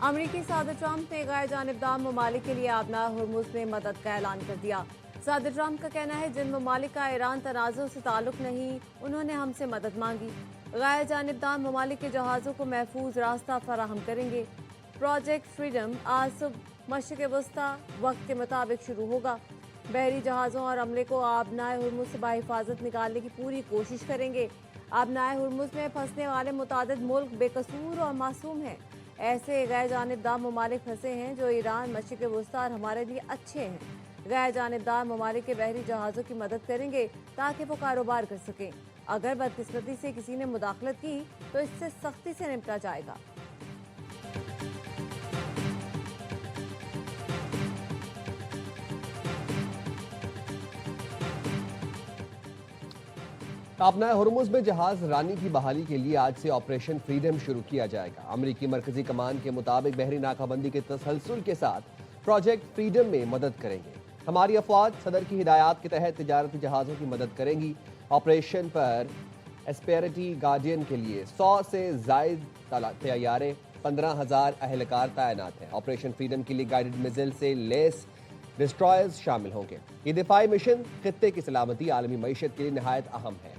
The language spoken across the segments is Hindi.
अमरीकी सदर ट्रंप ने गैर जानिबदार ममालिक के लिए आबना हुर्मुज़ में मदद का ऐलान कर दिया। सदर ट्रंप का कहना है जिन ममालिक का ईरान तनाज़ुर से ताल्लुक नहीं, उन्होंने हमसे मदद मांगी। गैर जानिबदार ममालिक के जहाज़ों को महफूज रास्ता फराहम करेंगे। प्रोजेक्ट फ्रीडम आज सुबह मशरिक़ वस्ता वक्त के मुताबिक शुरू होगा। बहरी जहाज़ों और अमले को आबनाए हुर्मुज़ से बाहिफाजत निकालने की पूरी कोशिश करेंगे। आबनाए हुर्मुज़ में फंसने वाले मुतादिद मुल्क बेकसूर और मासूम हैं। ऐसे गैर जानिबदार ममालिक फंसे हैं जो ईरान, मशरिक़ वस्ता और हमारे लिए अच्छे हैं। गैर जानिबदार ममालिक के बहरी जहाज़ों की मदद करेंगे ताकि वो कारोबार कर सकें। अगर बदकिस्मती से किसी ने मुदाखलत की तो इससे सख्ती से निपटा जाएगा। आबना हुर्मुज़ में जहाज रानी की बहाली के लिए आज से ऑपरेशन फ्रीडम शुरू किया जाएगा। अमरीकी मरकजी कमान के मुताबिक बहरी नाकाबंदी के तसलसल के साथ प्रोजेक्ट फ्रीडम में मदद करेंगे। हमारी अफवाज सदर की हिदायत के तहत तिजारती जहाज़ों की मदद करेंगी। ऑपरेशन पर एस्पेरिटी गार्डियन के लिए 100 से जायद तैयारे 15,000 अहलकार तैनात हैं। ऑपरेशन फ्रीडम के लिए गाइडेड मिसाइल से लेस डिस्ट्रॉयर्स शामिल होंगे। ये दिफाई मिशन खित्ते की सलामती आलमी मईशत के लिए नहायत अहम है।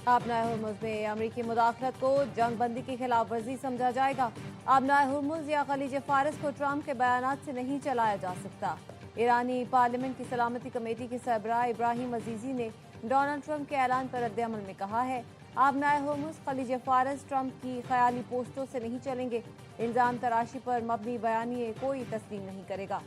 आबनाए हुर्मुज़ में अमरीकी मुदाखलत को जंग बंदी की खिलाफ वर्जी समझा जाएगा। आबनाए हुर्मुज़ या खलीज फारस को ट्रंप के बयानात से नहीं चलाया जा सकता। ईरानी पार्लियामेंट की सलामती कमेटी के सरबराह इब्राहिम अजीजी ने डोनाल्ड ट्रंप के ऐलान पर रद्द-ए-अमल में कहा है, आबनाए हुर्मुज़ खलीज फारस ट्रंप की ख्याली पोस्टों से नहीं चलेंगे। इल्जाम तराशी पर मबनी बयानिए कोई तस्लीम नहीं करेगा।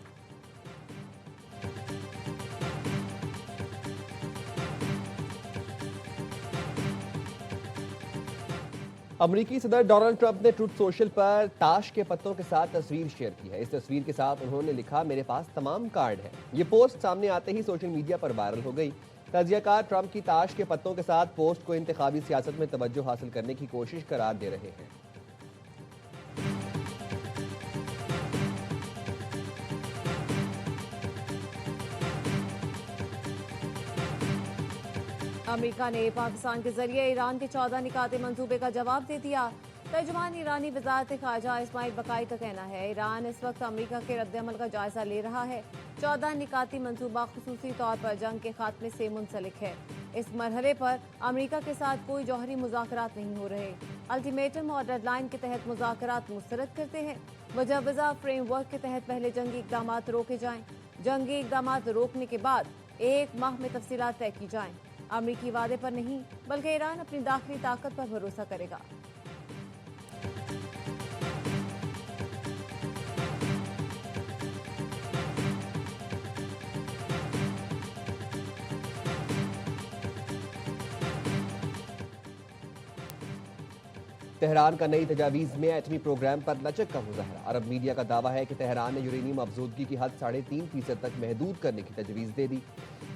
अमरीकी सदर डोनाल्ड ट्रंप ने ट्रुथ सोशल पर ताश के पत्तों के साथ तस्वीर शेयर की है। इस तस्वीर के साथ उन्होंने लिखा, मेरे पास तमाम कार्ड हैं। ये पोस्ट सामने आते ही सोशल मीडिया पर वायरल हो गई। तजियाकार ट्रंप की ताश के पत्तों के साथ पोस्ट को इंतखाबी सियासत में तवज्जो हासिल करने की कोशिश करार दे रहे हैं। अमेरिका ने पाकिस्तान के जरिए ईरान के 14 निकाते मंसूबे का जवाब दे दिया। तर्जुमान ईरानी वज़ारत ख़ारजा इस्माइल बकाई का कहना है, ईरान इस वक्त अमेरिका के रद्द-ए-अमल का जायजा ले रहा है। 14 निकाती मंसूबा खुसूसी तौर पर जंग के खात्मे से मुंसलिक है। इस मरहले पर अमेरिका के साथ कोई जौहरी मुज़ाकरात नहीं हो रहे। अल्टीमेटम और डेडलाइन के तहत मुज़ाकरात मुस्तरद करते हैं। मुजवज़ा फ्रेमवर्क के तहत पहले जंगी इक़दाम रोके जाएं। जंगी इक़दाम रोकने के बाद 1 माह में तफसीलात तय की जाएं। अमरीकी वादे पर नहीं बल्कि ईरान अपनी दाखिली ताकत पर भरोसा करेगा। तेहरान का नई तजावीज़ में एटमी प्रोग्राम पर लचक का मुजाहरा। अरब मीडिया का दावा है कि तेहरान ने यूरेनियम अफजोदगी की हद 3.5% तक महदूद करने की तजवीज़ दे दी।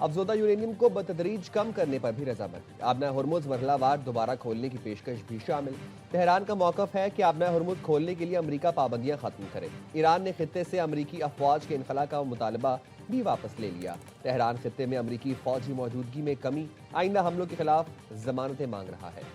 अफजोदा यूरेनियम को बतदरीज कम करने पर भी रजामंदी। आबना हुर्मुज़ मरहलावार दोबारा खोलने की पेशकश भी शामिल। तेहरान का मौक़िफ़ है कि आबना हुर्मुज़ खोलने के लिए अमरीका पाबंदियां खत्म करे। ईरान ने खित्ते से अमरीकी अफवाज के इनखला का मुतालबा भी वापस ले लिया। तेहरान खित्ते में अमरीकी फौजी मौजूदगी में कमी, आइंदा हमलों के खिलाफ जमानतें मांग रहा है।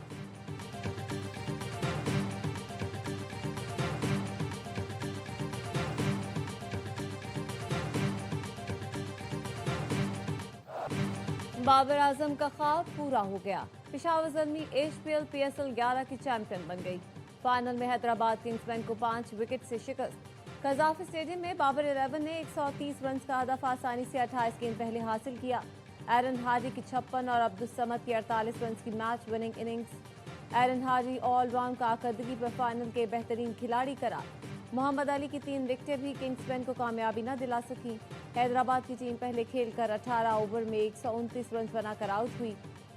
बाबर आजम का ख्वाब पूरा हो गया। पेशावर ज़ल्मी HPL PSL 11 की चैंपियन बन गई। फाइनल में हैदराबाद किंग्स बैंक को 5 विकेट से शिकस्त। कजाफ स्टेडियम में बाबर 11 ने 130 रन का हदफ आसानी से 28 गेंद पहले हासिल किया। एरन हार्डी की 56 और अब्दुल समद की 48 रन की match winning innings. Aaron Hardie all round कारकर्दगी पर फाइनल के बेहतरीन खिलाड़ी करार। मोहम्मद अली की 3 विकेटें भी किंग्स बैंक को कामयाबी न दिला सकी। हैदराबाद की टीम पहले खेलकर 18 ओवर में 129 रन बनाकर आउट हुई।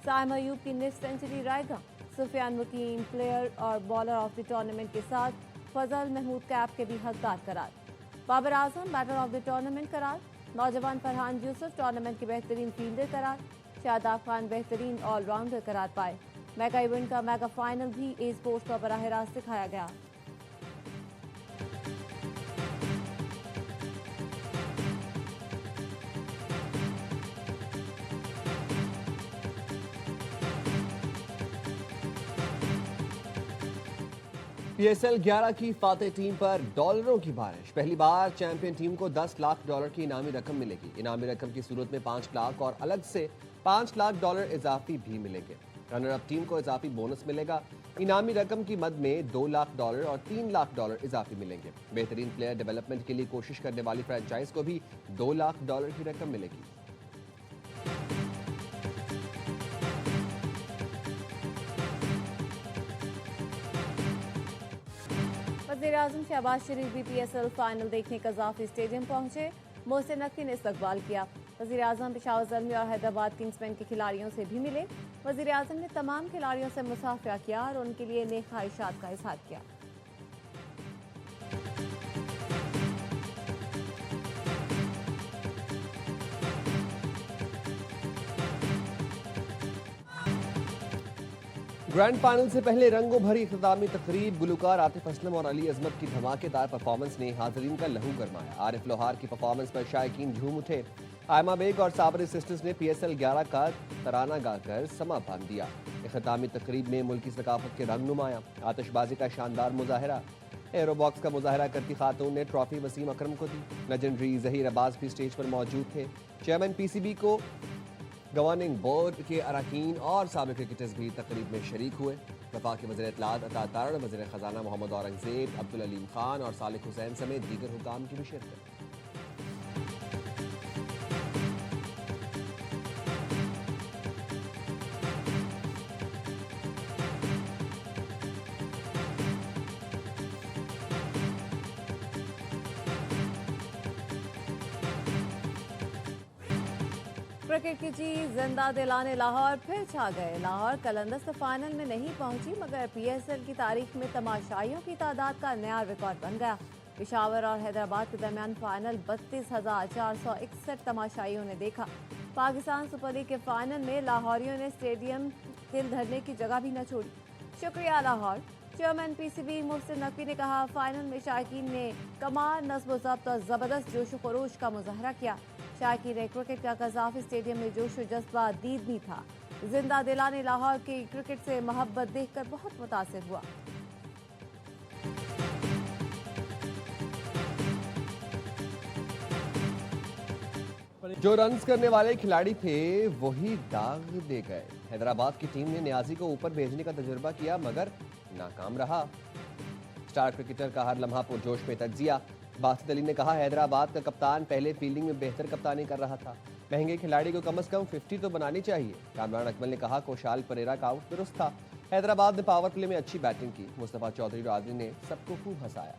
साइम अयूब की निस्फ सेंचुरी रायगा। सुफियान वकीम प्लेयर और बॉलर ऑफ द टूर्नामेंट के साथ फजल महमूद कैप के भी हकदार करार। Babar Azam batter of the tournament करार। नौजवान फरहान यूसुफ टूर्नामेंट के बेहतरीन फील्डर करार। शादाब खान बेहतरीन ऑलराउंडर करार पाए। मेगा इवेंट का मेगा फाइनल भी ए स्पोर्ट्स पर बराह रास्त दिखाया गया। पीएसएल 11 की फातेह टीम पर डॉलरों की बारिश। पहली बार चैंपियन टीम को 10 लाख डॉलर की इनामी रकम मिलेगी। इनामी रकम की सूरत में 5 लाख और अलग से 5 लाख डॉलर इजाफी भी मिलेंगे। रनर अप टीम को इजाफी बोनस मिलेगा। इनामी रकम की मद में 2 लाख डॉलर और 3 लाख डॉलर इजाफी मिलेंगे। बेहतरीन प्लेयर डेवलपमेंट के लिए कोशिश करने वाली फ्रेंचाइज को भी 2 लाख डॉलर की रकम मिलेगी। वज़ीर-ए-आज़म शहबाज शरीफ भी पीएसएल फाइनल देखने कज़ाफ़ी स्टेडियम पहुंचे। मोहसिन नकवी ने इस्तकबाल किया। वज़ीर-ए-आज़म पेशावर ज़ल्मी और हैदराबाद किंग्समैन के खिलाड़ियों से भी मिले। वज़ीर-ए-आज़म ने तमाम खिलाड़ियों से मुसाफिया किया और उनके लिए नेक ख्वाहिशात का इज़हार किया। ग्रैंड फाइनल से पहले रंगों भरी इख्तितामी तकरीब। गुलकार आतिफ असलम और अली अजमत की धमाकेदार परफॉर्मेंस ने हाज़रीन का लहू गरमाया। आरिफ लोहार की परफॉर्मेंस पर शायकीन झूम उठे। आयमा बेग और साबरी सिस्टर्स ने पीएसएल 11 का तराना गाकर समा बांध दिया। इख्तितामी तकरीब में मुल्की सकाफत के रंग नुमाया। आतिशबाजी का शानदार मुजाहरा। एरोबॉक्स का मुजाहरा करती खातून ने ट्रॉफी वसीम अकरम को दी। लेजेंडरी जहीर अब्बास भी स्टेज पर मौजूद थे। चेयरमैन पीसीबी को गवर्निंग बोर्ड के अरकान और साबिक क्रिकेटर्स भी तकरीब में शरीक हुए। वफाकी वज़ीर इत्तलात अता तारड़, वज़ीर ख़जाना मोहम्मद औरंगज़ेब, अब्दुल अलीम खान और सालिक हुसैन समेत दीगर हुकाम की भी शिरकत। क्रिकेट की चीज जिंदा दिलाने लाहौर फिर छा गए। लाहौर कलंदर्स फाइनल में नहीं पहुंची मगर पीएसएल की तारीख में तमाशाइयों की तादाद का नया रिकॉर्ड बन गया। पेशावर और हैदराबाद के दरमियान फाइनल 32,461 तमाशाइयों ने देखा। पाकिस्तान सुपर लीग के फाइनल में लाहौरियों ने स्टेडियम दिल धरने की जगह भी न छोड़ी। शुक्रिया लाहौर। चेयरमैन पीसीबी मोहसिन नकवी ने कहा, फाइनल में शायकीन ने कमाल, नस्ब ज़ब्त और ज़बरदस्त जोश व खरोश का मुजाहरा किया। शायकीन क्रिकेट का कज़ाफ़ी स्टेडियम में जोश व जज्बा दीदनी था। जिंदा दिलाने लाहौर की क्रिकेट से मोहब्बत देखकर बहुत मुतासिर हुआ। जो रन्स करने वाले खिलाड़ी थे वही दाग दे गए। हैदराबाद की टीम ने न्याजी को ऊपर भेजने का तजुर्बा किया मगर नाकाम रहा। स्टार क्रिकेटर का हर लम्हा पुरजोश में तज्जिया। बासित अली ने कहा, हैदराबाद का कप्तान पहले फील्डिंग में बेहतर कप्तानी कर रहा था। महंगे खिलाड़ी को कम से कम 50 तो बनानी चाहिए। कामरान अकमल ने कहा, कोशाल परेरा का आउट दुरुस्त था। हैदराबाद ने पावर प्ले में अच्छी बैटिंग की। मुस्तफा चौधरी रादरी ने सबको खूब हंसाया।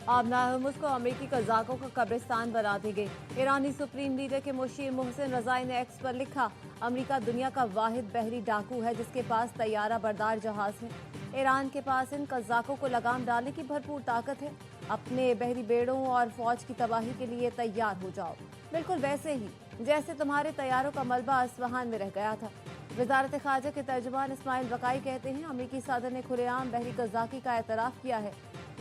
आबना हुर्मुज़ को अमेरिकी कज़ाकों का कब्रिस्तान बना दी गई। ईरानी सुप्रीम लीडर के मुशीर मोहसिन रज़ाई ने एक्स पर लिखा, अमेरिका दुनिया का वाहिद बहरी डाकू है जिसके पास तैयारा बरदार जहाज है। ईरान के पास इन कज़ाकों को लगाम डालने की भरपूर ताकत है। अपने बहरी बेड़ों और फौज की तबाही के लिए तैयार हो जाओ, बिल्कुल वैसे ही जैसे तुम्हारे तैयारों का मलबा अस्फहान में रह गया था। वज़ारत ख़ारजा के तर्जुमान इस्माइल बकाई कहते हैं, अमेरिकी सदर ने खुलेआम बहरी कज़ाकी का एतराफ़ किया है।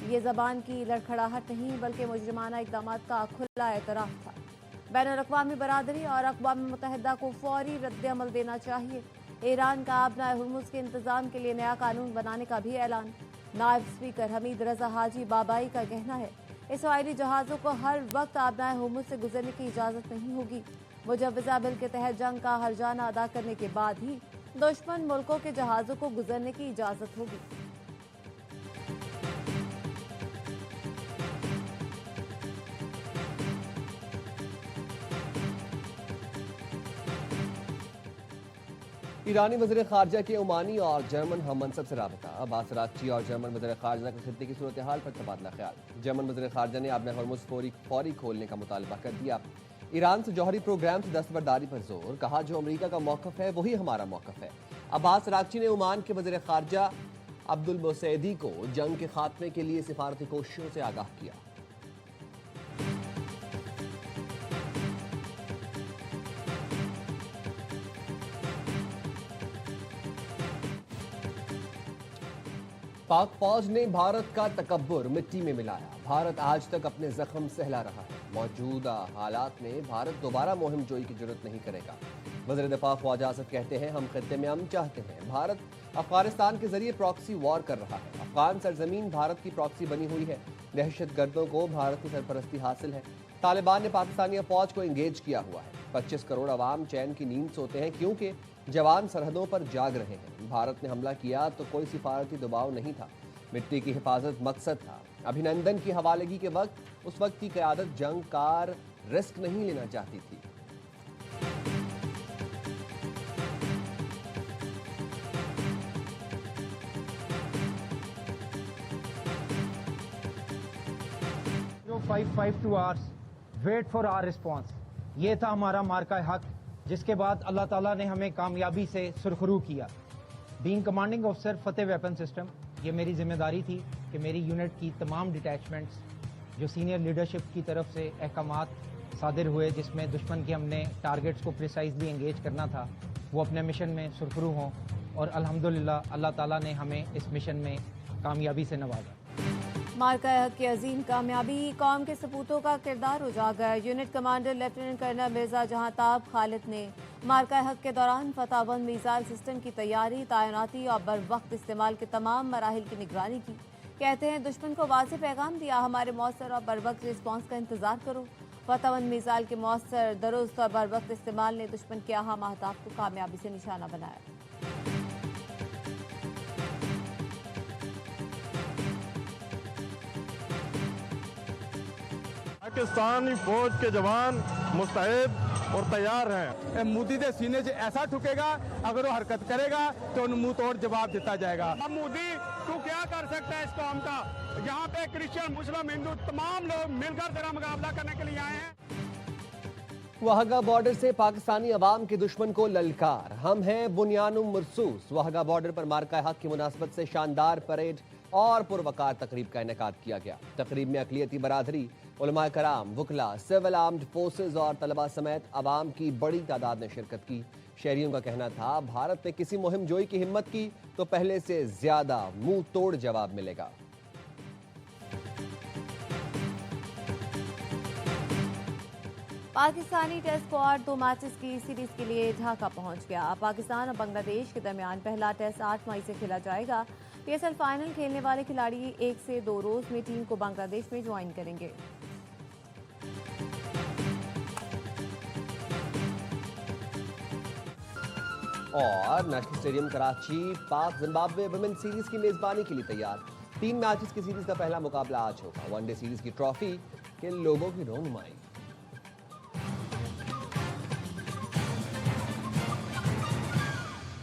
ये ज़बान की लड़खड़ाहट नहीं बल्कि मुजरिमाना इक़दामात का खुला एतराफ़ था। बैनुल-अक़वामी बरादरी और अक़वाम मुत्तहिदा को फौरी रद्द-ए-अमल देना चाहिए। ईरान का आबना हुर्मुज़ के इंतज़ाम के लिए नया कानून बनाने का भी ऐलान। नायब स्पीकर हमीद रज़ा हाजी बाबाई का कहना है, इसराइली जहाज़ों को हर वक्त आबना हुर्मुज़ से गुजरने की इजाज़त नहीं होगी। मुजव्वज़ा बिल के तहत जंग का हर्जाना अदा करने के बाद ही दुश्मन मुल्कों के जहाज़ों को गुजरने की इजाज़त होगी। ईरानी वज़ीर ख़ारजा के ओमानी और जर्मन हम मनसब से राबता। अब्बास अराग़ची और जर्मन वज़ीर ख़ारजा के खित्ते की सूरत हाल पर तबादला ख्याल। जर्मन वज़ीर ख़ारजा ने आबना हुर्मुज़ फौरी खोलने का मुतालबा कर दिया। ईरान से जौहरी प्रोग्राम से दस्तबरदारी पर जोर। कहा, जो अमरीका का मौक़िफ़ है वही हमारा मौक़िफ़ है। अब्बास अराग़ची ने ओमान के वज़ीर ख़ारजा अब्दुल मुसैदी को जंग के खात्मे के लिए सिफारती कोशिशों से आगाह किया। पाक फौज ने भारत का तकब्बुर मिट्टी में मिलाया। भारत आज तक अपने जख्म सहला रहा है। मौजूदा हालात में भारत दोबारा मुहिम जोई की जरूरत नहीं करेगा। वज़ीर दिफा ख्वाजा आसिफ कहते हैं, हम खित्ते में अमन चाहते हैं। भारत अफगानिस्तान के जरिए प्रॉक्सी वॉर कर रहा है। अफगान सरजमीन भारत की प्रॉक्सी बनी हुई है। दहशतगर्दों को भारत की सरपरस्ती हासिल है। तालिबान ने पाकिस्तानी फौज को एंगेज किया हुआ है। 25 करोड़ अवाम चैन की नींद सोते हैं क्योंकि जवान सरहदों पर जाग रहे हैं। भारत ने हमला किया तो कोई सिफारती दबाव नहीं था। मिट्टी की हिफाजत मकसद था। अभिनंदन की हवालगी के वक्त उस वक्त की क़यादत जंग कार रिस्क नहीं लेना चाहती थी। जो 552 hours wait for our response, ये था हमारा मार्का हक, जिसके बाद अल्लाह ताला ने हमें कामयाबी से सुरखरू किया। बीइंग कमांडिंग ऑफिसर फतेह वेपन सिस्टम, ये मेरी जिम्मेदारी थी कि मेरी यूनिट की तमाम डिटैचमेंट्स जो सीनियर लीडरशिप की तरफ से अहकामात सादिर हुए, जिसमें दुश्मन के हमने टारगेट्स को प्रिसाइजली एंगेज करना था, वो अपने मिशन में सुरखरू हों। और अल्हम्दुलिल्लाह अल्लाह ताला ने हमें इस मिशन में कामयाबी से नवाजा। मार्का हक की अजीम कामयाबी कौम के सपूतों का किरदार उजागर। Unit commander lieutenant colonel Mirza Jahantab Khalid ने मार्का हक के दौरान फतहबंद मिसाइल सिस्टम की तैयारी, तैनाती और बर वक्त इस्तेमाल के तमाम मराहिल की निगरानी की। कहते हैं, दुश्मन को वाज़ेह पैगाम दिया, हमारे मौसर और बर वक्त रिस्पॉन्स का इंतजार करो। फतहबंद मिसाइल के मौसर, दुरुस्त और बर वक्त इस्तेमाल ने दुश्मन के अहम अहदाफ को कामयाबी से निशाना बनाया। पाकिस्तानी फौज के जवान मुस्तैद और तैयार हैं। मोदी के सीने से ऐसा ठुकेगा, अगर वो हरकत करेगा तो मुंह तोड़ जवाब दिया जाएगा। अब मोदी तू क्या कर सकता है इस कौम का? यहाँ पे क्रिश्चियन, मुस्लिम, हिंदू तमाम लोग मिलकर तेरा मुकाबला करने के लिए आए हैं। वाहगा बॉर्डर से पाकिस्तानी अवाम के दुश्मन को ललकार। हम हैं बुनियानुम मरसूस। वाहगा बॉर्डर पर मार्का हक की मुनासबत से शानदार परेड और पुरवकार तकरीब का इनेकाद किया गया। तकरीब में अक़लियती बरादरी, उलमा कराम, वकला, सिविल आर्म्ड फोर्सेज और तलबा समेत अवाम की बड़ी तादाद ने शिरकत की। शहरियों का कहना था, भारत ने किसी मुहिम जोई की हिम्मत की तो पहले से ज्यादा मुंह तोड़ जवाब मिलेगा। पाकिस्तानी टेस्ट स्क्वाड 2 मैचेस की सीरीज के लिए ढाका पहुंच गया। पाकिस्तान और बांग्लादेश के दरमियान पहला टेस्ट 8 मई से खेला जाएगा। पीएसएल फाइनल खेलने वाले खिलाड़ी 1 से 2 रोज में टीम को बांग्लादेश में ज्वाइन करेंगे। और नेशनल स्टेडियम कराची पाक जिम्बाब्वे वुमेन सीरीज की मेजबानी के लिए तैयार। 3 मैचेस की सीरीज का पहला मुकाबला आज होगा। वनडे सीरीज की ट्रॉफी के लोगों की रोनुमाई।